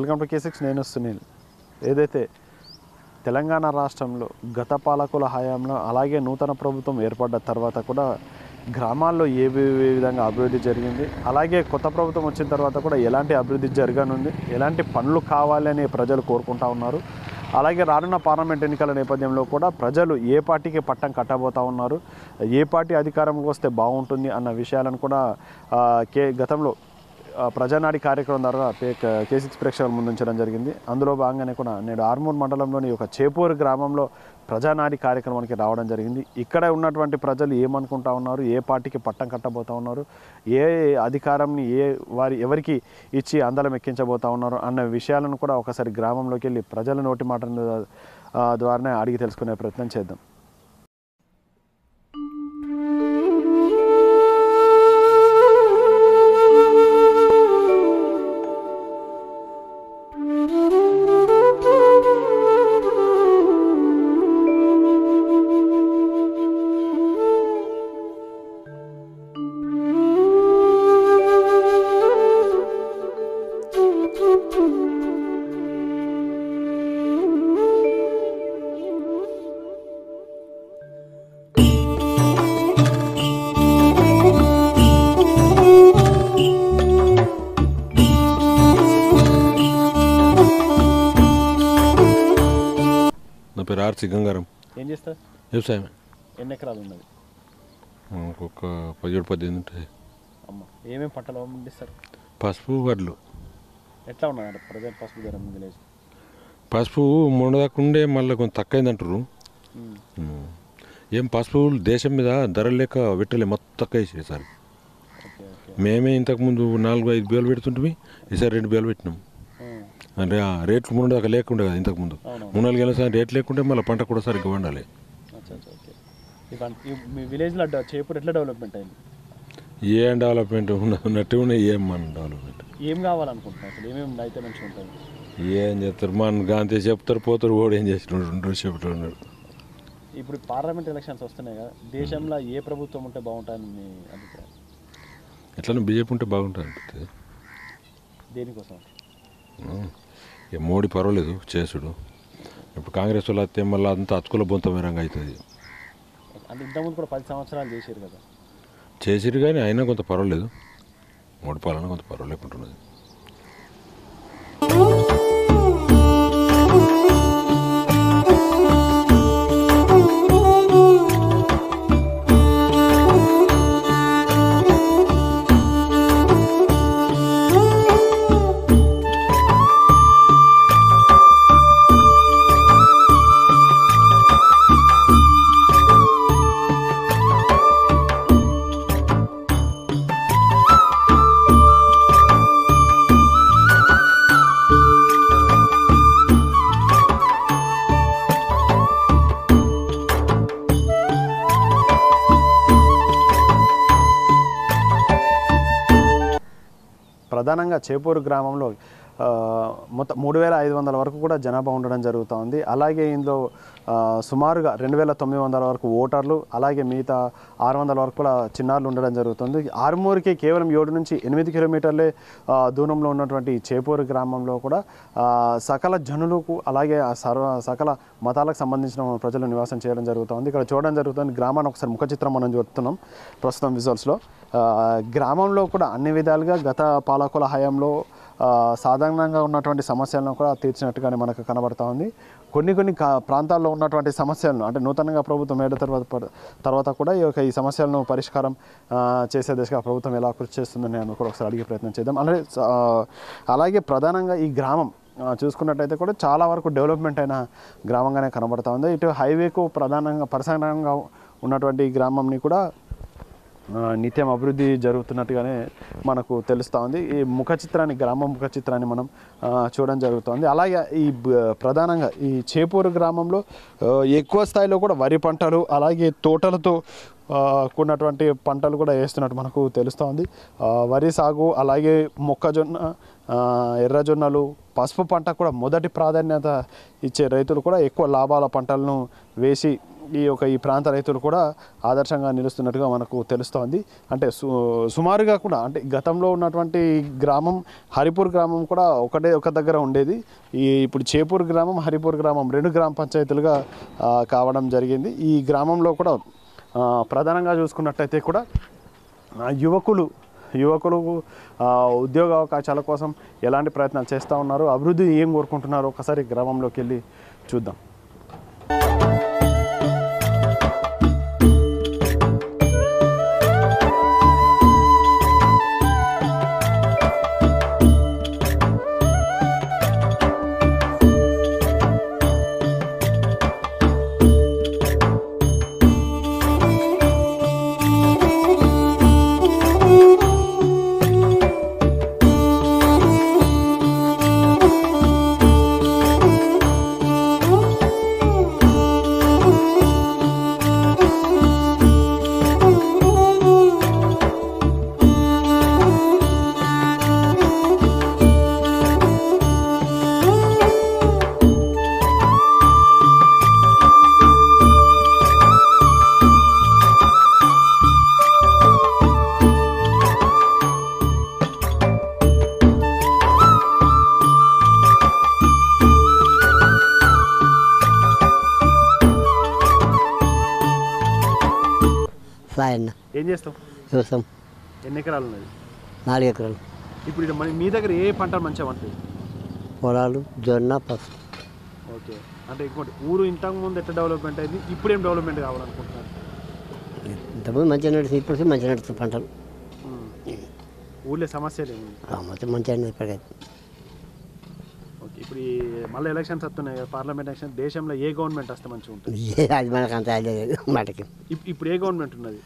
Welcome to K6 నేను సునీల్. ఏదైతే తెలంగాణ రాష్ట్రంలో గత పాలకుల హయాంలో అలాగే నూతన ప్రభుత్వం ఏర్పడ్డ తర్వాత కూడా గ్రామాల్లో ఏ విధంగా అభివృద్ధి జరిగింది, అలాగే కొత్త ప్రభుత్వం వచ్చిన తర్వాత కూడా ఎలాంటి అభివృద్ధి జరగనుంది, ఎలాంటి పనులు కావాలని ప్రజలు కోరుకుంటా ఉన్నారు. అలాగే రానున్న పార్లమెంట్ ఎన్నికల నేపథ్యంలో కూడా ప్రజలు ఏ పార్టీకి పట్టం కట్టబోతూ ఉన్నారు, ఏ పార్టీ అధికారంలోకి వస్తే బాగుంటుంది అన్న విషయాలను కూడా గతంలో ప్రజానాడి కార్యక్రమం ద్వారా K6 ప్రేక్షకుల ముందు ఉంచడం జరిగింది. అందులో భాగంగానే కూడా నేడు ఆర్మూర్ మండలంలోని ఒక చేపూరు గ్రామంలో ప్రజానాడి కార్యక్రమానికి రావడం జరిగింది. ఇక్కడ ఉన్నటువంటి ప్రజలు ఏమనుకుంటా ఉన్నారు, ఏ పార్టీకి పట్టం కట్టబోతూ ఉన్నారు, ఏ అధికారంని ఎవరికి ఇచ్చి అందలం ఎక్కించబోతూ ఉన్నారు అన్న విషయాలను కూడా ఒకసారి గ్రామంలోకి వెళ్ళి ప్రజల నోటి మాటల ద్వారానే అడిగి తెలుసుకునే ప్రయత్నం చేద్దాం. నా పేరు ఆర్సి గంగారం. ఏం చేస్తారు? వ్యవసాయం. ఎన్ని ఎకరాలు ఉన్నది? ఒక 17-18 ఉంటుంది. అమ్మ, ఏమేమి పంటలు పండిస్తారు? పసుపు, వడ్లు. ఎట్లా ఉన్నాయంటే ప్రజెంట్ పసుపు ధర విలేజ్? పసుపు మొన్నదాకుండే మళ్ళీ కొంచెం తక్కువైంది అంటారు. ఏం పసుపు దేశం మీద ధర లేక పెట్టలే, మొత్తం తక్కువ వేసి సార్. మేమే ఇంతకుముందు 4-5 వేలు పెడుతుంటే ఈసారి 2 వేలు పెట్టినాం. అంటే రేట్లు మొన్నదాకా లేకుండే కదా, ఇంతకుముందు 3-4 ఏళ్ళ సార్ రేట్ లేకుంటే మళ్ళీ పంట కూడా సరిగ్గా వండాలి. మీ విలేజ్లో చేపూరు ఎట్లా డెవలప్మెంట్ అయింది? ఏం డెవలప్మెంట్ ఉన్నట్టు ఉన్నాయి. ఏం మన డెవలప్మెంట్ ఏం కావాలనుకుంటున్నారు అసలు? ఏమేమి అయితే మంచిగా ఉంటుంది? ఏం చేస్తారు, మన గాంతే చెప్తారు, పోతారు, ఓడి ఏం చేస్తున్నాడు చెప్తున్నాడు. ఇప్పుడు పార్లమెంట్ ఎలక్షన్స్ వస్తున్నాయి కదా, దేశంలో ఏ ప్రభుత్వం ఉంటే బాగుంటుందని మీ అభిప్రాయం? ఎట్లా బీజేపీ ఉంటే బాగుంటుంది అనిపిస్తుంది. దేనికోసం? మోడీ పర్వాలేదు చేసుడు. ఇప్పుడు కాంగ్రెస్ వాళ్ళు వస్తే మళ్ళీ అంతా అతుకుల బొంతమైన రంగు అవుతుంది. అంటే ఇంతకుముందు కూడా 10 సంవత్సరాలు చేశారు కదా. చేసిరు కానీ అయినా కొంత పర్వాలేదు, మోడీ పాలన కొంత పర్వాలేకుంటున్నది. ప్రధానంగా చేపూరు గ్రామంలో మొత్తం 3500 వరకు కూడా జనాభా ఉండడం జరుగుతుంది. అలాగే ఇందులో సుమారుగా 2900 వరకు ఓటర్లు, అలాగే మిగతా 600 వరకు కూడా చిన్నారులు ఉండడం జరుగుతుంది. ఆర్మూర్కి కేవలం 7 నుంచి 8 కిలోమీటర్లే దూరంలో ఉన్నటువంటి చేపూరు గ్రామంలో కూడా సకల జనులకు అలాగే సకల మతాలకు సంబంధించిన ప్రజలు నివాసం చేయడం జరుగుతుంది. ఇక్కడ చూడడం జరుగుతుంది. గ్రామాన్ని ఒకసారి ముఖ చిత్రం మనం చూస్తున్నాం ప్రస్తుతం విజువల్స్లో. గ్రామంలో కూడా అన్ని విధాలుగా గత పాలకుల హయాంలో సాధారణంగా ఉన్నటువంటి సమస్యలను కూడా తీర్చినట్టుగానే మనకు కనబడతా ఉంది. కొన్ని ప్రాంతాల్లో ఉన్నటువంటి సమస్యలను అంటే నూతనంగా ప్రభుత్వం ఏడ తర్వాత కూడా ఈ సమస్యలను పరిష్కారం చేసే దిశగా ప్రభుత్వం ఎలా కృషి చేస్తుందని నేను కూడా ఒకసారి అడిగే ప్రయత్నం చేద్దాం. అలాగే ప్రధానంగా ఈ గ్రామం చూసుకున్నట్టయితే కూడా చాలా వరకు డెవలప్మెంట్ అయిన గ్రామంగానే కనబడతా ఉంది. ఇటు హైవేకు ప్రధానంగా ఉన్నటువంటి ఈ గ్రామంని కూడా నిత్యం అభివృద్ధి జరుగుతున్నట్టుగానే మనకు తెలుస్తూ ఉంది. ఈ గ్రామ ముఖ చిత్రాన్ని మనం చూడడం జరుగుతుంది. అలాగే ఈ ప్రధానంగా ఈ చేపూరు గ్రామంలో ఎక్కువ స్థాయిలో కూడా వరి పంటలు అలాగే తోటలతో కూడినటువంటి పంటలు కూడా వేస్తున్నట్టు మనకు తెలుస్తోంది. వరి సాగు అలాగే మొక్కజొన్న, ఎర్రజొన్నలు, పసుపు పంట కూడా మొదటి ప్రాధాన్యత ఇచ్చే రైతులు కూడా ఎక్కువ లాభాల పంటలను వేసి ఈ ప్రాంత రైతులు కూడా ఆదర్శంగా నిలుస్తున్నట్టుగా మనకు తెలుస్తోంది. అంటే సుమారుగా కూడా అంటే గతంలో ఉన్నటువంటి గ్రామం హరిపూర్ గ్రామం కూడా ఒక దగ్గర ఉండేది. ఇప్పుడు చేపూర్ గ్రామం హరిపూర్ గ్రామం 2 గ్రామ పంచాయతీలుగా కావడం జరిగింది. ఈ గ్రామంలో కూడా ప్రధానంగా చూసుకున్నట్టయితే కూడా యువకులు ఉద్యోగ అవకాశాల కోసం ఎలాంటి ప్రయత్నాలు చేస్తూ ఉన్నారు, అభివృద్ధి ఏం కోరుకుంటున్నారో ఒకసారి గ్రామంలోకి వెళ్ళి చూద్దాం. ఏం చేస్తాం? వ్యవసాయం. ఎన్ని ఎకరాలు ఉన్నది? 4 ఎకరాలు. ఇప్పుడు మీ దగ్గర ఏ పంట మంచిగా పండుతుంది? పొలాలు, జొన్న, పసుపు. ఓకే. అంటే ఇంకోటి ఊరు ఇంతకుముందు ఎట్లా డెవలప్మెంట్ అయింది, ఇప్పుడు ఏం డెవలప్మెంట్ కావాలనుకుంటున్నారు? ఇంతకుముందు మంచిగా నడుస్తుంది, ఇప్పుడు మంచిగా నడుస్తుంది పంటలు. ఊళ్ళో సమస్యలు ఏమి? మొత్తం మంచిగా ఇప్పటికైతే. ఓకే. ఇప్పుడు మళ్ళీ ఎలక్షన్స్ వస్తున్నాయి కదా, పార్లమెంట్ ఎలక్షన్. దేశంలో ఏ గవర్నమెంట్ వస్తే మంచిగా ఉంటుంది? అది మనకు అంత ఐడియా లేదు మాటకి. ఇప్పుడు ఏ గవర్నమెంట్ ఉన్నది?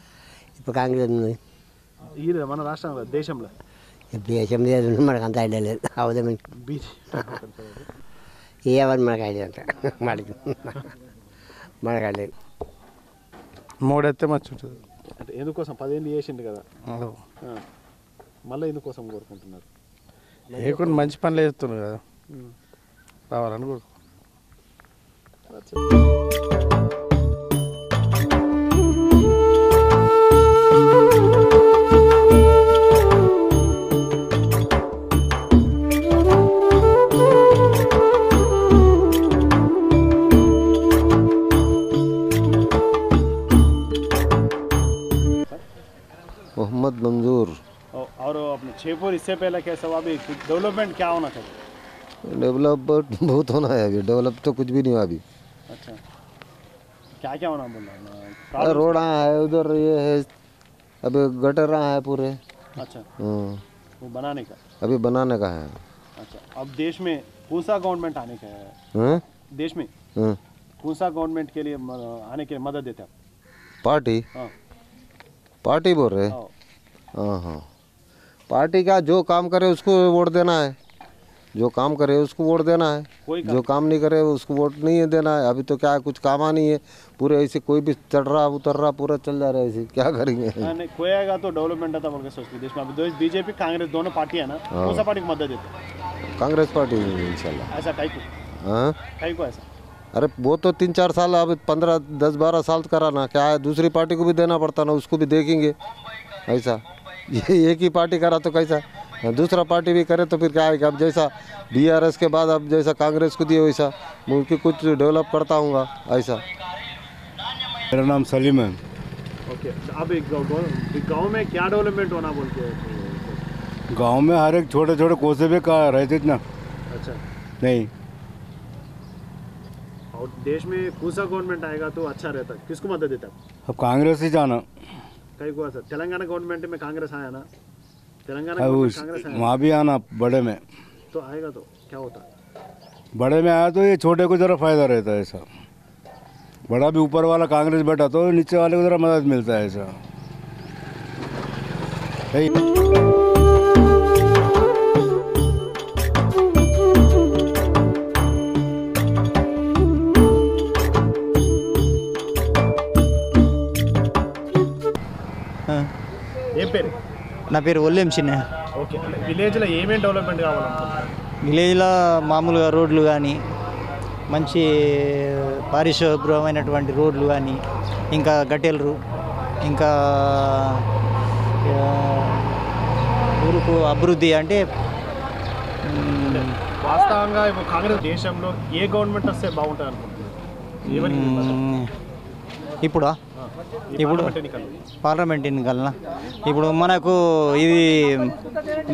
ఇప్పుడు కాంగ్రెస్ ఉన్నది మన రాష్ట్రంలో, దేశంలో. దేశం లేదు, మనకు అంత ఐడియా లేదు. అవదే ఏమని మనకు ఐడియా అంత మాటకి మనకు ఐడియా లేదు. 3 అయితే మంచి ఉంటుంది. అంటే ఎందుకోసం 10 ఏళ్ళు చేసిండు కదా, మళ్ళీ ఎందుకోసం కోరుకుంటున్నారు? లేకుండా మంచి పనులు చేస్తున్నారు కదా, రావాలని కోరుకుంటున్నారు. मोहम्मद मंजूर। और अपने छेपुर इससे पहले कैसा हुआ? अभी डेवलपमेंट क्या होना चाहिए? डेवलपमेंट बहुत होना है अभी, डेवलप तो कुछ भी नहीं हुआ अभी। अच्छा, क्या क्या होना बोल रहा है? रोड है उधर, ये है अभी गटर है पूरे। अच्छा, वो बनाने का अभी बनाने का है। अच्छा, अब देश में कौन सा गवर्नमेंट आने का है? देश में कौन सा गवर्नमेंट के लिए आने के मदद देते हैं? पार्टी? हाँ, पार्टी बोल रहे? हाँ हाँ, पार्टी का जो काम करे उसको वोट देना है, जो काम करे उसको वोट देना है, जो काम नहीं करे उसको वोट नहीं देना है। अभी तो क्या है, कुछ काम नहीं है, पूरे ऐसे कोई भी चढ़ रहा उतर रहा पूरा चल जा रहा है, ऐसे क्या करेंगे? नहीं, कोई आएगा तो डेवलपमेंट आता बोल के सोचते देश में। अभी बीजेपी कांग्रेस दोनों पार्टी है ना, कौन सा पार्टी को मदद देते? कांग्रेस पार्टी इंशाल्लाह। ऐसा टाइप? हाँ, टाइप को ऐसा? अरे वो तो 3-4 साल, अब 15-10-12 साल कराना क्या है, दूसरी पार्टी को भी देना पड़ता ना, उसको भी देखेंगे ऐसा। ये एक ही पार्टी करा तो कैसा, दूसरा पार्टी भी करे तो फिर क्या है कि अब जैसा BRS के बाद अब जैसा कांग्रेस को दिए वैसा मुल्क कुछ डेवलप करता हूँ ऐसा। मेरा नाम सलीम है। ओके, अब गांव में क्या डेवलपमेंट होना बोल के? गांव में हर एक छोटे छोटे कोसे भी का रहते ना। अच्छा, नहीं, और देश में कौन सा गवर्नमेंट आएगा तो अच्छा रहता? किसको मदद देता? अब कांग्रेस ही जाना। कहीं को ऐसा तेलंगाना गवर्नमेंट में कांग्रेस आया ना, तेलंगाना कांग्रेस आया, वहाँ भी आना बड़े में तो आएगा तो क्या होता? बड़े में आया तो ये छोटे को ज़रा फायदा रहता है ऐसा। बड़ा भी ऊपर वाला कांग्रेस बैठा तो नीचे वाले को ज़रा मदद मिलता है ऐसा। ఏం పేరు? నా పేరు ఒల్లేం చిన్న. ఓకే, విలేజ్లో ఏమేమి డెవలప్మెంట్ కావాలనుకుంటున్నారు? విలేజ్లో మామూలుగా రోడ్లు కానీ, మంచి పరిశుభ్రమైనటువంటి రోడ్లు కానీ ఇంకా గట్టెలరు ఇంకా ఊరుకు అభివృద్ధి అంటే వాస్తవంగా ఇప్పుడు కాంగ్రెస్ దేశంలో ఏ గవర్నమెంట్ వస్తే బాగుంటుంది అనుకుంటున్నారు? ఇప్పుడు పార్లమెంట్ ఎన్నికలనా ఇప్పుడు మనకు ఇది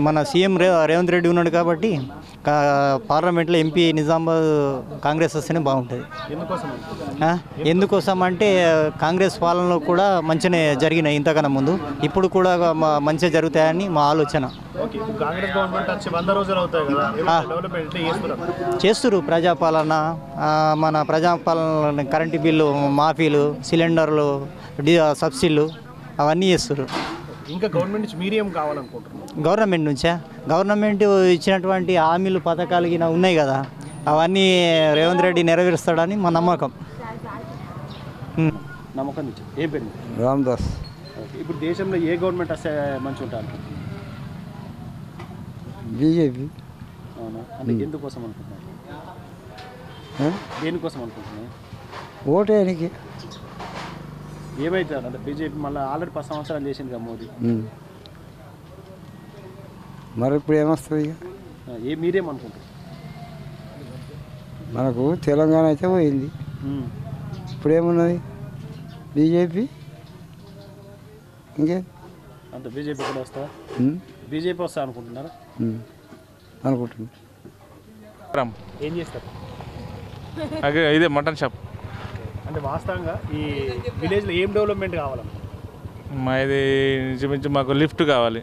మన సీఎం రేవంత్ రెడ్డి ఉన్నాడు కాబట్టి పార్లమెంట్లో ఎంపీ నిజామాబాద్ కాంగ్రెస్ వస్తేనే బాగుంటుంది. ఎందుకోసం అంటే కాంగ్రెస్ పాలనలో కూడా మంచిగానే జరిగినాయి ఇంతకన్నా ముందు, ఇప్పుడు కూడా మంచిగా జరుగుతాయని మా ఆలోచన. చేస్తున్నారు ప్రజాపాలన, మన ప్రజాపాలన కరెంటు బిల్లు మాఫీలు, సిలిండర్లు, సబ్సిడీలు అవన్నీ చేస్తారు. ఇంకా గవర్నమెంట్ నుంచి మీరేం కావాలనుకుంటున్నారు? గవర్నమెంట్ నుంచా? గవర్నమెంట్ ఇచ్చినటువంటి హామీలు పథకాలు గిన ఉన్నాయి కదా, అవన్నీ రేవంత్ రెడ్డి నెరవేరుస్తాడని మా నమ్మకం. నమ్మకం నుంచి ఏ పేరు? రామదాస్. ఇప్పుడు దేశంలో ఏ గవర్నమెంట్ వస్తే మంచి ఉంటారు? బీజేపీ. అవునా? అంటే ఎందుకోసం అనుకుంటున్నారు? దేనికోసం అనుకుంటున్నారు? ఓటేనికి. ఏమవుతుంది అంటే బీజేపీ మళ్ళీ ఆల్రెడీ 10 సంవత్సరాలు చేసింది కదా మోదీ, మరి ఇప్పుడు ఏమొస్తుంది? మీరేమనుకుంటారు? మనకు తెలంగాణ అయితే పోయింది, ఇప్పుడు ఏమున్నది? బీజేపీ ఇంకే అంత బీజేపీ కూడా వస్తా? బీజేపీ వస్తా అనుకుంటున్నారా? అనుకుంటున్నా. ఏం చేస్తారు? ఇదే మటన్ షాప్. అంటే వాస్తవంగా ఈ విలేజ్లో ఏం డెవలప్మెంట్ కావాలన్నా? మాది ఇంచుమించు మాకు లిఫ్ట్ కావాలి.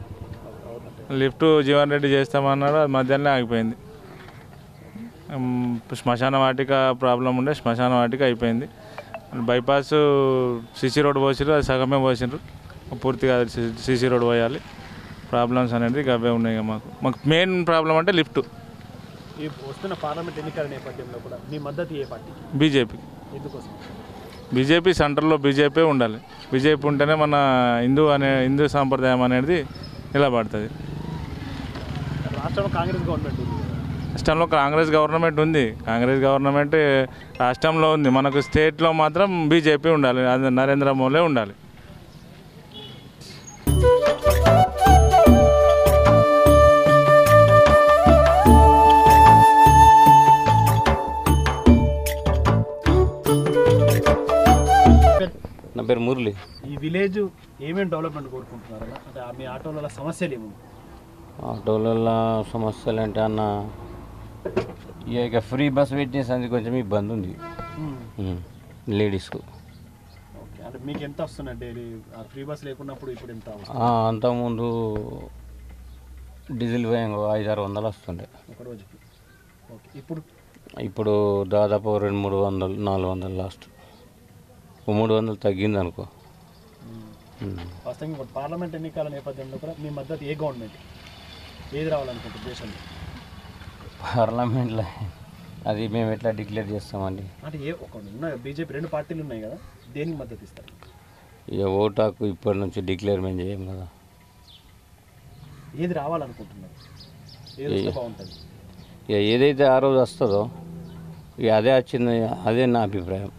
లిఫ్ట్ జీవన్ రెడ్డి చేస్తామన్నాడు, అది మధ్యాహ్నం ఆగిపోయింది. శ్మశాన వాటిక ప్రాబ్లం ఉండే, శ్మశాన వాటిక అయిపోయింది. బైపాస్ సిసి రోడ్ పోసిరు, అది సగమే పోసినారు, పూర్తిగా సిసి రోడ్ పోయాలి. ప్రాబ్లమ్స్ అనేది అవే ఉన్నాయి. మాకు మెయిన్ ప్రాబ్లం అంటే లిఫ్ట్. ఈ వస్తున్న పార్లమెంట్ ఎన్నికల నేపథ్యంలో కూడా మీ మద్దతు ఏ పార్టీ? బీజేపీ. ఎందుకోసం? బీజేపీ సెంటర్లో బీజేపీ ఉండాలి. బీజేపీ ఉంటేనే మన హిందూ సాంప్రదాయం అనేది నిలబడుతుంది. రాష్ట్రంలో కాంగ్రెస్ గవర్నమెంట్ ఉంది. రాష్ట్రంలో కాంగ్రెస్ గవర్నమెంట్ ఉంది. కాంగ్రెస్ గవర్నమెంట్ రాష్ట్రంలో ఉంది. మనకు స్టేట్లో మాత్రం బీజేపీ ఉండాలి, అది నరేంద్ర మోదీ ఉండాలి. నా పేరు మురళి. ఈ విలేజ్ ఏమేమి డెవలప్మెంట్ కోరుకుంటున్నారు? అంటే మీ ఆటోల సమస్యలు ఏమి? ఆటోలలో సమస్యలు అంటే అన్న ఇక ఫ్రీ బస్ పెట్టేసి కొంచెం ఇబ్బంది ఉంది లేడీస్కు. ఓకే, అంటే మీకు ఎంత వస్తున్నాయి డైలీ? ఫ్రీ బస్ లేకున్నప్పుడు ఇప్పుడు ఎంత? అంతకుముందు డీజిల్ వేయంగా 500-600 వస్తుండే ఒక రోజుకి. ఓకే, ఇప్పుడు దాదాపు 200-300-400 లాస్ట్. 300 తగ్గింది అనుకో. వాస్తవంగా ఇప్పుడు పార్లమెంట్ ఎన్నికల నేపథ్యంలో కూడా మీ మద్దతు ఏ గవర్నమెంట్ ఏది రావాలనుకుంటుంది దేశంలో? పార్లమెంట్లో అది మేము ఎట్లా డిక్లేర్ చేస్తామండి? అంటే ఉన్నాయి బీజేపీ 2 పార్టీలు ఉన్నాయి కదా, దేనికి మద్దతు ఇస్తారు? ఇక ఓటాకు ఇప్పటి నుంచి డిక్లేర్ మేము చేయం కదా. ఏది రావాలనుకుంటున్నారు? ఏది బాగుంటుంది? ఇక ఏదైతే ఆ రోజు వస్తుందో ఇక అదే వచ్చింది, అదే నా అభిప్రాయం.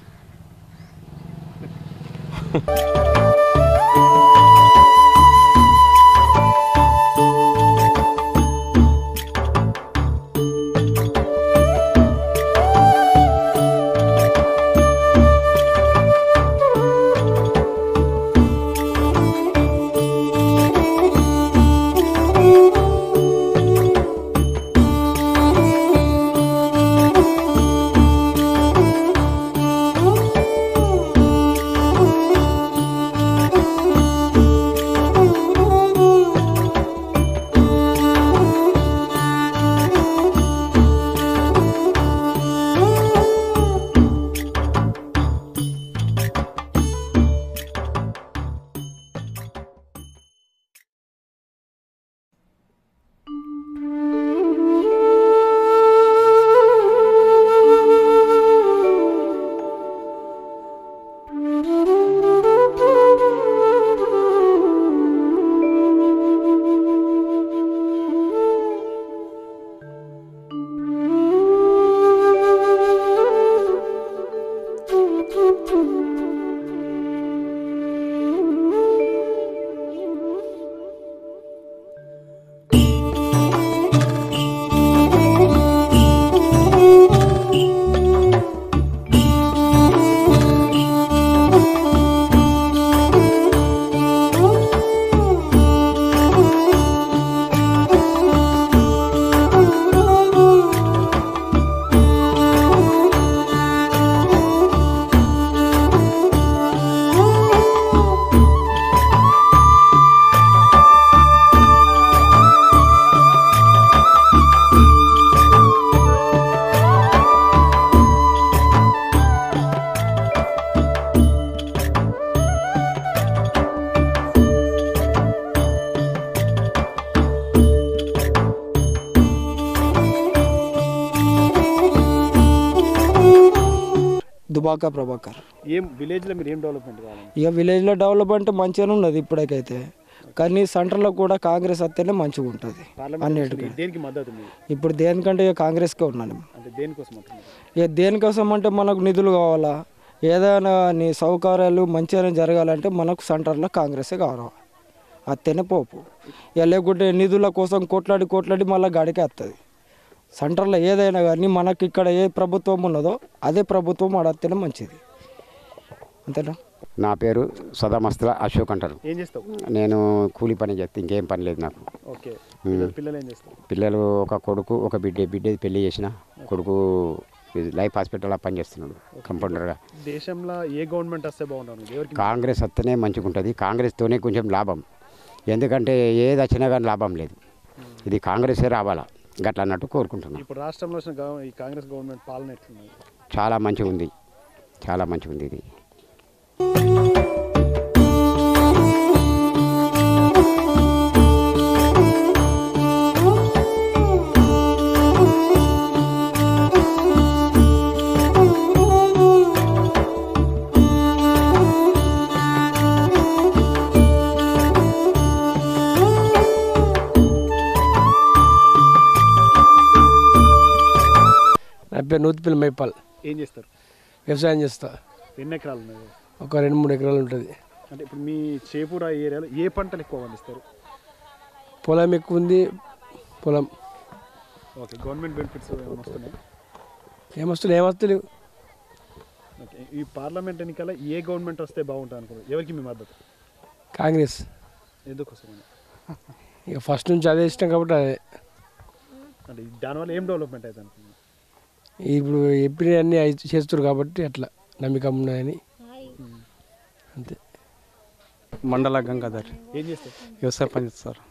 దుబాక ప్రభాకర్. ఏం విలేజ్లో మీరు ఏం డెవలప్మెంట్ కావాలి? ఇక విలేజ్లో డెవలప్మెంట్ మంచిగానే ఉన్నది ఇప్పటికైతే, కానీ సెంటర్లో కూడా కాంగ్రెస్ వస్తేనే మంచిగా ఉంటుంది అన్నిటికీ. దేనికి మద్దతు మీరు? ఇప్పుడు దేనికంటే ఇక కాంగ్రెస్కే ఉన్నాను. అంటే దేనికోసం అంటున్నారు? ఇక దేనికోసం అంటే మనకు నిధులు కావాలా, ఏదైనా నీ సౌకర్యాలు మంచిగానే జరగాలంటే మనకు సెంటర్లో కాంగ్రెసే కావాలి, అత్తేనే పోపు. ఇక లేకుంటే నిధుల కోసం కొట్లాడి మళ్ళీ గాడికే వస్తుంది. సెంటర్లో ఏదైనా కానీ మనకి ఇక్కడ ఏ ప్రభుత్వం ఉన్నదో అదే ప్రభుత్వం ఆడత్తేనే మంచిది, అంతేనా? నా పేరు సదామస్తుల అశోక్ అంటారు. ఏం చేస్తావు? నేను కూలి పని చేస్తే ఇంకేం పని లేదు నాకు. ఓకే. పిల్లలు ఏం చేస్తారు? పిల్లలు ఒక కొడుకు ఒక బిడ్డ పెళ్లి చేసిన కొడుకు లైఫ్ హాస్పిటల్లో పని చేస్తున్నాడు కంపౌండర్గా. దేశంలో ఏ గవర్నమెంట్ వస్తే బాగుంటుంది? కాంగ్రెస్ వస్తేనే మంచిగా ఉంటుంది. కాంగ్రెస్తోనే కొంచెం లాభం, ఎందుకంటే ఏది వచ్చినా కానీ లాభం లేదు. ఇది కాంగ్రెసే రావాలా గట్లా అన్నట్టు కోరుకుంటున్నాను. ఇప్పుడు రాష్ట్రంలో వచ్చిన ఈ కాంగ్రెస్ గవర్నమెంట్ పాలన ఎట్లుంది? చాలా మంచిగా ఉంది, చాలా మంచిగా ఉంది ఇది. నా పేరు నూతిపల్లి మైపాల్. ఏం చేస్తారు? వ్యవసాయం చేస్తా. ఎన్ని ఎకరాలు ఉన్నాయి? ఒక 2-3 ఎకరాలు ఉంటుంది. అంటే ఇప్పుడు మీ చేపూర ఏరియాలో ఏ పంటలు ఎక్కువ పండిస్తారు? పొలం ఎక్కువ ఉంది. పొలం. ఓకే. గవర్నమెంట్ బెనిఫిట్స్ ఏమైనా వస్తున్నాయి? ఏమొస్తలేవు. ఓకే. ఈ పార్లమెంట్ ఎన్నికల ఏ గవర్నమెంట్ వస్తే బాగుంటుంది అనుకుంటున్నారు? ఎవరికి మీ మద్దతు? కాంగ్రెస్. ఎందుకోసం? ఇక ఫస్ట్ నుంచి అదే ఇష్టం కాబట్టి అదే. అంటే దానివల్ల ఏం డెవలప్మెంట్ అవుతుంది అనుకుంటున్నారు? ఇప్పుడు ఎప్పుడు అన్నీ చేస్తారు కాబట్టి అట్లా నమ్మకం ఉన్నాయని అంతే. మండల గంగాధర్. ఏం చేస్తారు? వ్యవసాయ పని చేస్తారు.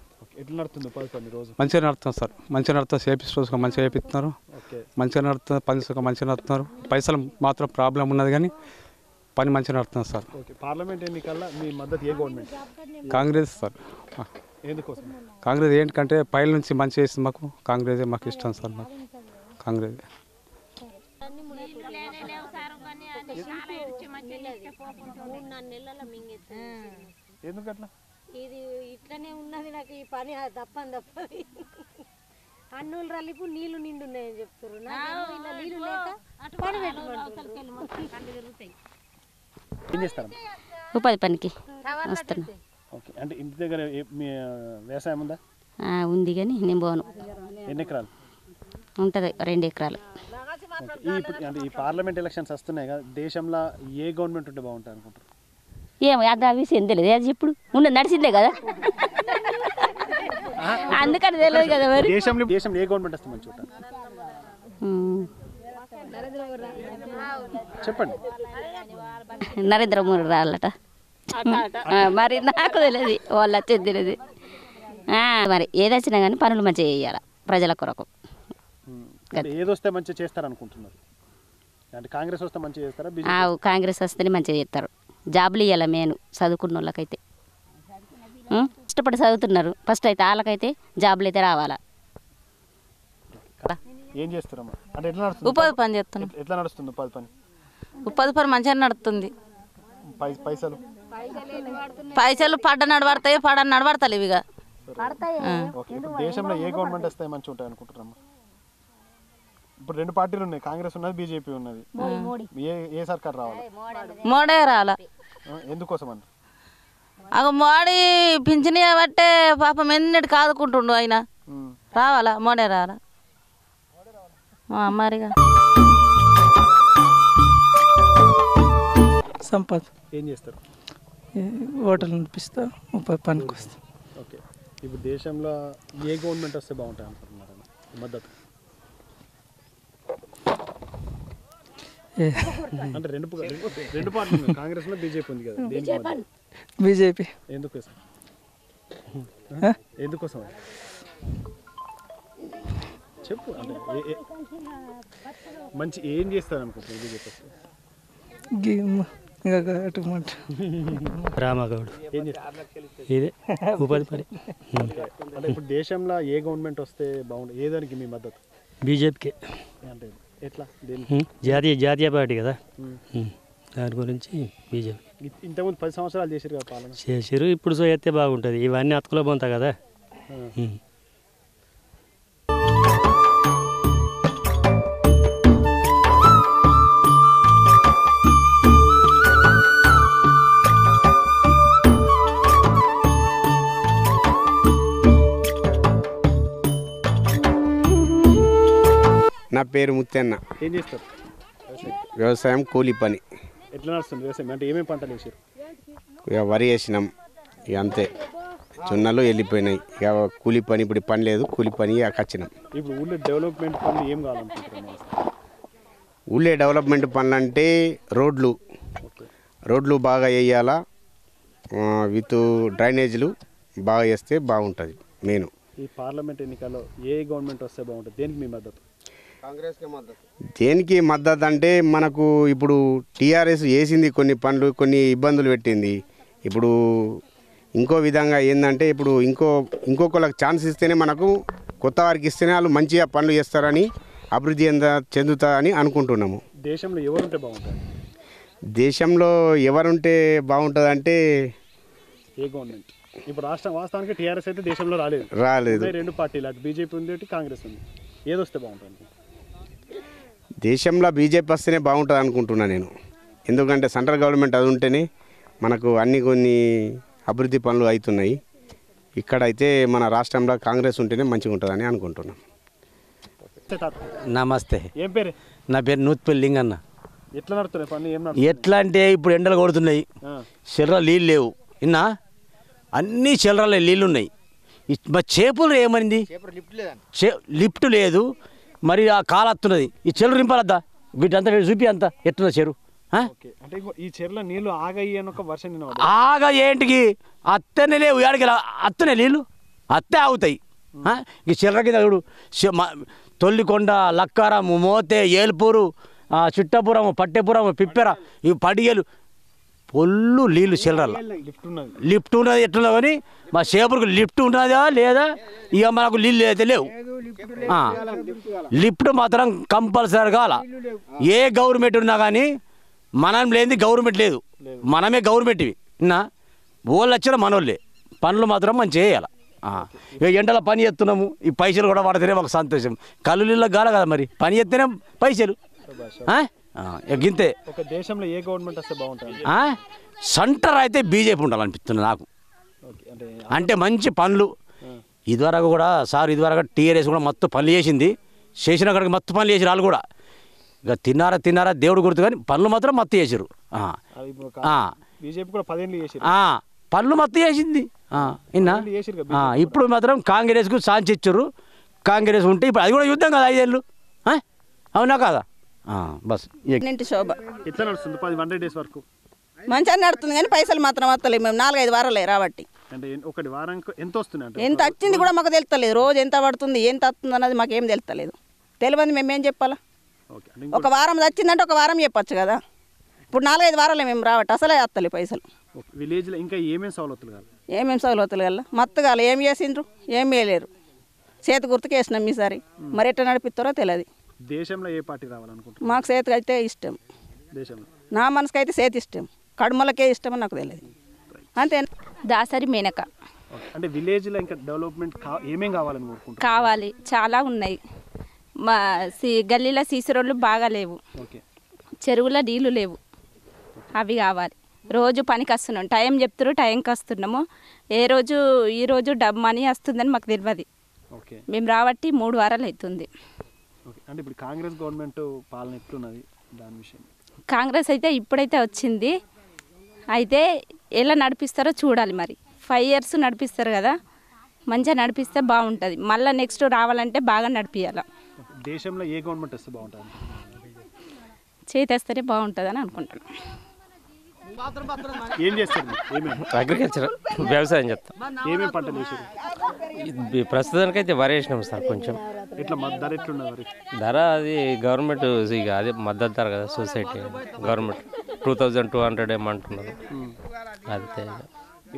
ఎట్లా నడుతుంది పని రోజు? మంచిగా నడుస్తుంది సార్, మంచిగా నడుతుంది. చేపిస్తూ మంచిగా చేపిస్తున్నారు, మంచిగా నడుతుంది. పని మంచిగా నడుతున్నారు. పైసలు మాత్రం ప్రాబ్లం ఉన్నది కానీ పని మంచిగా నడుతుంది సార్. ఓకే. పార్లమెంట్ ఎన్నికల్లో మీ మద్దతు ఏ గవర్నమెంట్? కాంగ్రెస్ సార్. ఎందుకోసం? కాంగ్రెస్ ఏంటంటే పైల నుంచి మంచిగా చేస్తుంది మాకు. కాంగ్రెసే మాకు ఇష్టం సార్. మాకు కాంగ్రెస్. ఎందుకట్లా? ఇది ఇట్లనే ఉన్నది నాకు ఈ పని తప్పని అన్నులు రల్లిపు నీళ్లు నిండున్నాయని చెప్తారు. నీళ్లు లేక పని పెట్టుకుంటారు. ఏం చేస్తారు? ఉపాధి పనికి వస్తున్నా. ఓకే. అంటే ఇంటి దగ్గర మీ వ్యవసాయం ఉందా? ఉంది కానీ నేను పోను. ఎన్ని ఎకరాలు ఉంటుంది? 2 ఎకరాలు. ఇప్పుడు అంటే ఈ పార్లమెంట్ ఎలక్షన్స్ వస్తున్నాయి కదా, దేశంలో ఏ గవర్నమెంట్ ఉంటే బాగుంటుంది అనుకుంటారు? ఏమో అది విషయం తెలియదు. అది ఇప్పుడు ఉన్న నడిచిందే కదా, అందుకని తెలియదు కదా. మరి దేశంలో ఏ గవర్నమెంట్ వస్తే మంచిగా ఉంటుంది చెప్పండి. నరేంద్ర మోడీ రావాలట. మరి నాకు తెలియదు, వాళ్ళు వచ్చేది తెలియదు. మరి ఏది వచ్చినా కానీ పనులు మంచిగా చేయాలి ప్రజల కొరకు. ఏదొస్తే మంచిగా చేస్తారు అనుకుంటున్నారు? అంటే కాంగ్రెస్ వస్తే మంచిగా చేస్తారా? కాంగ్రెస్ వస్తేనే మంచిగా చేస్తారు. జాబులు ఇవ్వాలి మెయిన్ చదువుకున్న వాళ్ళకైతే. ఇష్టపడి చదువుతున్నారు ఫస్ట్ అయితే, వాళ్ళకైతే జాబులు అయితే రావాలా. ఏం చేస్తారమ్మా? అంటే ఎట్లా నడుస్తుంది ఉపాధి పని చేస్తున్నాం. ఎట్లా నడుస్తుంది ఉపాధి పని? ఉపాధి పని మంచిగా నడుస్తుంది. పైసలు పడ్డ నడబడతాయి, నడబడతాయి ఇవిగా. దేశంలో ఏ గవర్నమెంట్ వస్తే మంచిగా ఉంటాయి అనుకుంటున్నామ్మా? ఇప్పుడు 2 పార్టీలు ఉన్నాయి, కాంగ్రెస్ ఉన్నది, బీజేపీ ఉన్నది. ఏ సర్కార్ రావాలి? మోడే రాలా. ఎందుకోసం అంట? మోడీ పింఛని బట్టే పాపం ఎన్నిటి కాదుకుంటుండు ఆయన. రావాలా? మోడే రాలా మరిగా. సంపత్ ఏం చేస్తారు? హోటల్ నడిపిస్తా, పనికి వస్తా. ఓకే, ఇప్పుడు దేశంలో ఏ గవర్నమెంట్ వస్తే బాగుంటుంది అనుకుంటున్నారు మద్దతు? అంటే రెండు పార్టీలు, కాంగ్రెస్ లో బీజేపీ ఉంది కదా, దేనికి? బీజేపీ. ఎందుకోసం? ఎందుకోసం చెప్పు. అంటే మంచి ఏం చేస్తారు అనుకుంటున్నారు బీజేపీ వస్తే? రామగౌడ్ ఇదే ఉపాధి పని. అంటే ఇప్పుడు దేశంలో ఏ గవర్నమెంట్ వస్తే బాగుంటుంది? ఏ దానికి మీ మద్దతు? బీజేపీకి. అంటే ఎట్లా? జాతీయ పార్టీ కదా, దాని గురించి బీజేపీ. ఇంతకుముందు 10 సంవత్సరాలు చేశారు కదా పాలన. చేసారు, ఇప్పుడు సో అయితే బాగుంటుంది. ఇవన్నీ అతుకులో పోతా కదా. నా పేరు ముత్తన్న. ఏం చేస్తారు? వ్యవసాయం, కూలి పని. ఎట్లా నడుస్తుంది వ్యవసాయం? అంటే ఏమేమి పంటలు వేసారు? ఇక వరి వేసినాం, ఇక అంతే. జొన్నలు వెళ్ళిపోయినాయి, ఇక కూలి పని ఇప్పుడు పని లేదు, కూలి పని ఇక వచ్చినాం. ఇప్పుడు ఊళ్ళో డెవలప్మెంట్ పనులు ఏం కావాలనుకుంటున్నాం? ఊళ్ళో డెవలప్మెంట్ పనులు అంటే రోడ్లు బాగా వేయాలా, విత్ డ్రైనేజీలు బాగా వేస్తే బాగుంటుంది. మెయిన్ ఈ పార్లమెంట్ ఎన్నికల్లో ఏ గవర్నమెంట్ వస్తే బాగుంటుంది? దేనికి మీ మద్దతు? దేనికి మద్దతు అంటే మనకు ఇప్పుడు టీఆర్ఎస్ వేసింది కొన్ని పనులు, కొన్ని ఇబ్బందులు పెట్టింది. ఇప్పుడు ఇంకో విధంగా ఏంటంటే ఇప్పుడు ఇంకొకళ్ళకి ఛాన్స్ ఇస్తేనే, మనకు కొత్త వారికి ఇస్తేనే వాళ్ళు మంచిగా పనులు చేస్తారని, అభివృద్ధి చెందుతారని అనుకుంటున్నాము. దేశంలో ఎవరుంటే బాగుంటుంది? దేశంలో ఎవరుంటే బాగుంటుంది అంటే ఏ గవర్నమెంట్? ఇప్పుడు రాష్ట్రం వాస్తవానికి టీఆర్ఎస్ అయితే దేశంలో రాలేదు. 2 పార్టీలు, అటు బీజేపీ ఉంది, అటు కాంగ్రెస్ ఉంది. ఏదొస్తే బాగుంటుంది? దేశంలో బీజేపీ వస్తేనే బాగుంటుంది అనుకుంటున్నాను నేను. ఎందుకంటే సెంట్రల్ గవర్నమెంట్ అది ఉంటేనే మనకు కొన్ని అభివృద్ధి పనులు అవుతున్నాయి. ఇక్కడైతే మన రాష్ట్రంలో కాంగ్రెస్ ఉంటేనే మంచిగా ఉంటుందని అనుకుంటున్నాం. నమస్తే. ఏం పేరు? నా పేరు నూత్పల్లి లింగన్న. ఎట్లా నడుతున్నాయి పనులు? ఎట్లా అంటే ఇప్పుడు ఎండలు కొడుతున్నాయి, చెర్ర నీళ్ళు లేవు. ఇన్నా అన్ని చెర్రలో నీళ్ళు ఉన్నాయి. మరి చేపలు ఏమైంది? లిఫ్ట్ లేదు, మరి ఆ కాలు వస్తున్నది. ఈ చెరువు రింపాలద్దా, వీటంతా చూపి అంతా ఎట్లున్న చెరువు. అంటే ఈ చెరువులో నీళ్ళు ఆగాయి అని ఒక వర్షం ఆగా ఏంటికి అత్తనే లేవు, ఏడికి అత్తనే నీళ్ళు అత్తే ఆగుతాయి. ఈ చెర్ర కింద చూడు, తొల్లికొండ, లక్కారం, మోతే, ఏల్పూరు, చిట్టపురం, పట్టెపురం, పిప్పెర, ఈ పడిగలు పొల్లు నీళ్ళు చెల్లరాల. లిఫ్ట్ ఉన్నది ఎట్లున్నా కానీ మా చేపలకు లిఫ్ట్ ఉన్నదా లేదా, ఇక మనకు నీళ్ళు అయితే లేవు. లిఫ్ట్ మాత్రం కంపల్సరీ కావాలా. ఏ గవర్నమెంట్ ఉన్నా కానీ మనం లేనిది గవర్నమెంట్ లేదు, మనమే గవర్నమెంట్. ఇవి ఇన్నా వాళ్ళు వచ్చిన మనోళ్ళే, పనులు మాత్రం మనం చేయాలి. ఇక ఎండలో పని చేస్తున్నాము, ఈ పైసలు కూడా పడితేనే మాకు సంతోషం. కళ్ళు నీళ్ళకి కాల కదా, మరి పని చేస్తేనే పైసలు. గింతే. ఒక దేశంలో ఏ గవర్నమెంట్ వస్తే బాగుంటుంది? సెంటర్ అయితే బీజేపీ ఉండాలనిపిస్తుంది నాకు. అంటే మంచి పనులు. ఇదివరకు కూడా ఇదివరకు టీఆర్ఎస్ కూడా మొత్తం పనులు చేసిన అక్కడికి మొత్తం పనులు చేసారు వాళ్ళు కూడా. ఇక తిన్నారా దేవుడు గుర్తు, కానీ పనులు మాత్రం మొత్తం చేసారు. బీజేపీ కూడా 10 ఏళ్ళు చేసారు, పనులు మొత్తం చేసింది. ఇప్పుడు మాత్రం కాంగ్రెస్కు ఛాన్స్ ఇచ్చారు. కాంగ్రెస్ ఉంటే ఇప్పుడు అది కూడా యుద్ధం కదా 5 ఏళ్ళు. అవునా కాదా? బస్. శోభ. ఎట్లా నడుస్తుంది 100 డేస్ వరకు? మంచిగా నడుతుంది, కానీ పైసలు మాత్రం వస్తలేవు. మేము 4-5 వారాలే రాబట్టి. అంటే ఒకటి వారానికి ఎంత వస్తుంది? ఎంత వచ్చింది కూడా మాకు తెలుస్తలేదు. రోజు ఎంత పడుతుంది, ఎంత వస్తుంది అన్నది మాకేం తెలుస్తలేదు. తెలియదు, మేమేం చెప్పాలా? ఒక వారం వచ్చిందంటే ఒక వారం చెప్పచ్చు కదా. ఇప్పుడు 4-5 వారాలే మేము రాబట్టి అసలే వస్తలే పైసలు. విలేజ్లో ఇంకా ఏమేమి సౌలతులు కాదు? ఏమేమి సౌలతులు కల్లా మత్తగాలి ఏం చేసిండ్రు, ఏం వేయలేరు. చేతి గుర్తుకు వేసినాం ఈసారి, మరి ఎట్లా నడిపిస్తారో తెలియదు. దేశంలో ఏ పార్టీ రావాలనుకుంటున్నారు? మాకు చేతికి అయితే ఇష్టం. దేశంలో నా మనసుకి అయితే చేతి ఇష్టం, కడుమలకే ఇష్టం అని నాకు తెలియదు. అంతే. దాసరి మేనక. అంటే విలేజ్లో ఇంకా డెవలప్మెంట్ ఏమేం కావాలని కోరుకుంటున్నారు? కావాలి, చాలా ఉన్నాయి. మా గల్లీలో సీసీ రోడ్లు బాగా లేవు, చెరువులో నీళ్ళు లేవు, అవి కావాలి. రోజు పనికి వస్తున్నాం, టైం చెప్తారు, టైంకి వస్తున్నాము. ఈ రోజు డబ్బు మనీ వస్తుందని మాకు తెలియదు. మేము రాబట్టి 3 వారాలు అవుతుంది. అంటే ఇప్పుడు కాంగ్రెస్ గవర్నమెంట్ పాలన ఎట్లున్నది దాని విషయం? కాంగ్రెస్ అయితే ఇప్పుడైతే వచ్చింది, అయితే ఎలా నడిపిస్తారో చూడాలి. మరి 5 years నడిపిస్తారు కదా, మంచిగా నడిపిస్తే బాగుంటుంది. మళ్ళీ నెక్స్ట్ రావాలంటే బాగా నడిపించాలి. దేశంలో ఏ గవర్నమెంట్ వస్తే బాగుంటుంది? చేతేస్తేనే బాగుంటుందని అనుకుంటున్నాను. ఏం చేస్తారు? అగ్రికల్చర్ వ్యవసాయం చేస్తాం. ఏమేమి పంటలు వేసారు? ప్రస్తుతానికి అయితే వరి వేసినాం సార్. కొంచెం ఎట్లా ధర ఎట్లున్నది వరి? ధర అది గవర్నమెంట్ ఇక అదే మద్దతు ధర కదా, సొసైటీ గవర్నమెంట్ 2200 ఏమంటున్నారు. అంతే.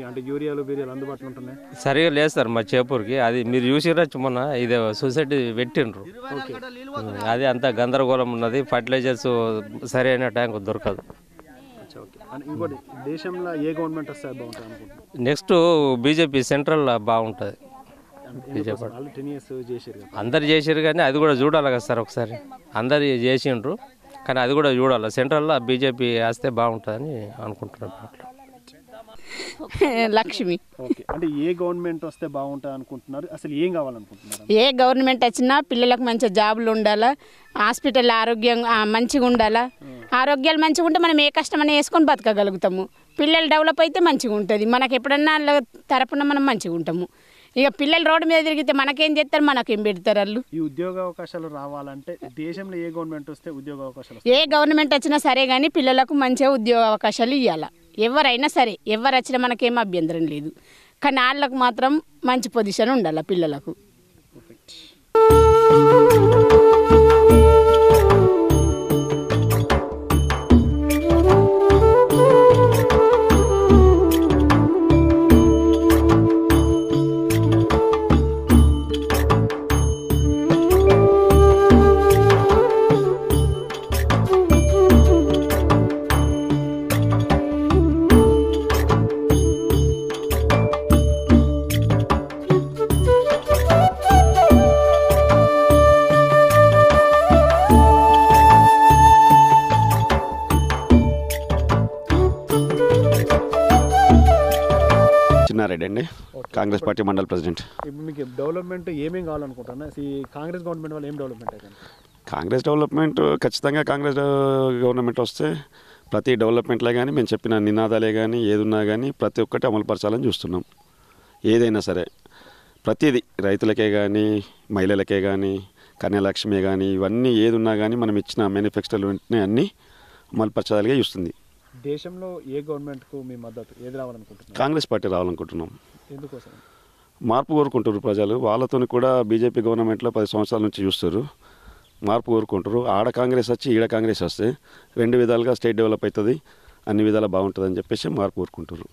అంటే యూరియాలు బీరియాలు అందుబాటులో ఉంటున్నాయి? సరిగా లేదు సార్ మా చేపూర్కి. అది మీరు చూసిరచ్చు, మొన్న ఇదే సొసైటీ పెట్టిండ్రు, అది అంతా గందరగోళం ఉన్నది. ఫర్టిలైజర్స్ సరైన టైంకు దొరకదు. ఇంకోటి, దేశంలో ఏ గవర్నమెంట్ వస్తే బాగుంటుంది అనుకుంటున్నారు? నెక్స్ట్ బీజేపీ సెంట్రల్ బాగుంటుంది. బీజేపీ అందరు చేసారు కానీ అది కూడా చూడాలి కదా సార్. ఒకసారి అందరు చేసిండ్రు కానీ అది కూడా చూడాలి. సెంట్రల్లో బీజేపీ వేస్తే బాగుంటుందని అనుకుంటున్నాను. లక్ష్మి. అంటే ఏ గవర్నమెంట్ వస్తే బాగుంటుంది అనుకుంటున్నారు? అసలు ఏం కావాలనుకుంటున్నారు? ఏ గవర్నమెంట్ వచ్చినా పిల్లలకు మంచిగా జాబులు ఉండాలా, హాస్పిటల్ ఆరోగ్యం మంచిగా ఉండాలా. ఆరోగ్యాలు మంచిగా ఉంటే మనం ఏ కష్టమైనా వేసుకొని బతకగలుగుతాము. పిల్లలు డెవలప్ అయితే మంచిగా ఉంటుంది. మనకు ఎప్పుడన్నా తరపున మనం మంచిగా ఉంటాము. ఇక పిల్లలు రోడ్డు మీద తిరిగితే మనకేం చేస్తారు, మనకేం పెడతారు వాళ్ళు. ఈ ఉద్యోగ అవకాశాలు రావాలంటే దేశంలో ఏ గవర్నమెంట్ వస్తే ఉద్యోగ అవకాశాలు? ఏ గవర్నమెంట్ వచ్చినా సరే కానీ పిల్లలకు మంచిగా ఉద్యోగ అవకాశాలు ఇవ్వాలి. ఎవరైనా సరే, ఎవరు వచ్చినా మనకేం అభ్యంతరం లేదు. కానీ వాళ్ళకు మాత్రం మంచి పొజిషన్ ఉండాలి పిల్లలకు. రెడ్డి అండి, కాంగ్రెస్ పార్టీ మండల ప్రెసిడెంట్. ఇప్పుడు మీకు డెవలప్మెంట్ ఏమేమి కావాలనుకుంటున్నా? ఈ కాంగ్రెస్ గవర్నమెంట్ వల్ల ఏం డెవలప్మెంట్ అయితే? కాంగ్రెస్ డెవలప్మెంట్ ఖచ్చితంగా కాంగ్రెస్ గవర్నమెంట్ వస్తే ప్రతి డెవలప్మెంట్లో కానీ మేము చెప్పిన నినాదాలే కానీ ఏదున్నా కానీ ప్రతి ఒక్కటి అమలుపరచాలని చూస్తున్నాం. ఏదైనా సరే ప్రతిదీ రైతులకే కానీ మహిళలకే కానీ కన్యాలక్ష్మి కానీ ఇవన్నీ ఏదున్నా కానీ మనం ఇచ్చిన మేనిఫెస్టోలు వెంటనే అన్నీ అమలుపరచాలిగా చూస్తుంది. దేశంలో ఏ గవర్నమెంట్కు మీ మద్దతు ఏది రావాలనుకుంటున్నారు? కాంగ్రెస్ పార్టీ రావాలనుకుంటున్నాం. ఎందుకోసం? మార్పు కోరుకుంటారు ప్రజలు. వాళ్ళతో కూడా బీజేపీ గవర్నమెంట్లో 10 సంవత్సరాల నుంచి చూస్తారు. మార్పు కోరుకుంటారు. ఆడ కాంగ్రెస్ వచ్చి ఈడ కాంగ్రెస్ వస్తే 2 విధాలుగా స్టేట్ డెవలప్ అవుతుంది, అన్ని విధాలా బాగుంటుంది అని చెప్పేసి మార్పు కోరుకుంటారు.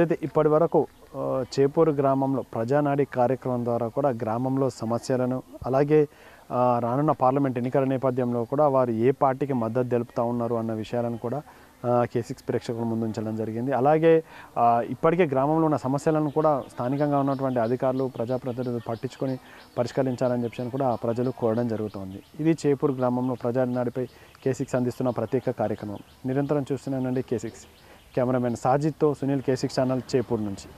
ఏదైతే ఇప్పటి వరకు చేపూరు గ్రామంలో ప్రజానాడి కార్యక్రమం ద్వారా కూడా గ్రామంలో సమస్యలను అలాగే రానున్న పార్లమెంట్ ఎన్నికల నేపథ్యంలో కూడా వారు ఏ పార్టీకి మద్దతు తెలుపుతూ ఉన్నారు అన్న విషయాలను కూడా K6 ప్రేక్షకుల ముందు ఉంచడం జరిగింది. అలాగే ఇప్పటికే గ్రామంలో ఉన్న సమస్యలను కూడా స్థానికంగా ఉన్నటువంటి అధికారులు ప్రజాప్రతినిధులు పట్టించుకొని పరిష్కరించాలని చెప్పి కూడా ప్రజలు కోరడం జరుగుతోంది. ఇది చేపూరు గ్రామంలో ప్రజానాడిపై K6 అందిస్తున్న ప్రత్యేక కార్యక్రమం. నిరంతరం చూస్తున్నానండి K6. కెమెరామెన్ సాజిద్తో సునీల్ K6 ఛానల్ చేపూరు నుంచి.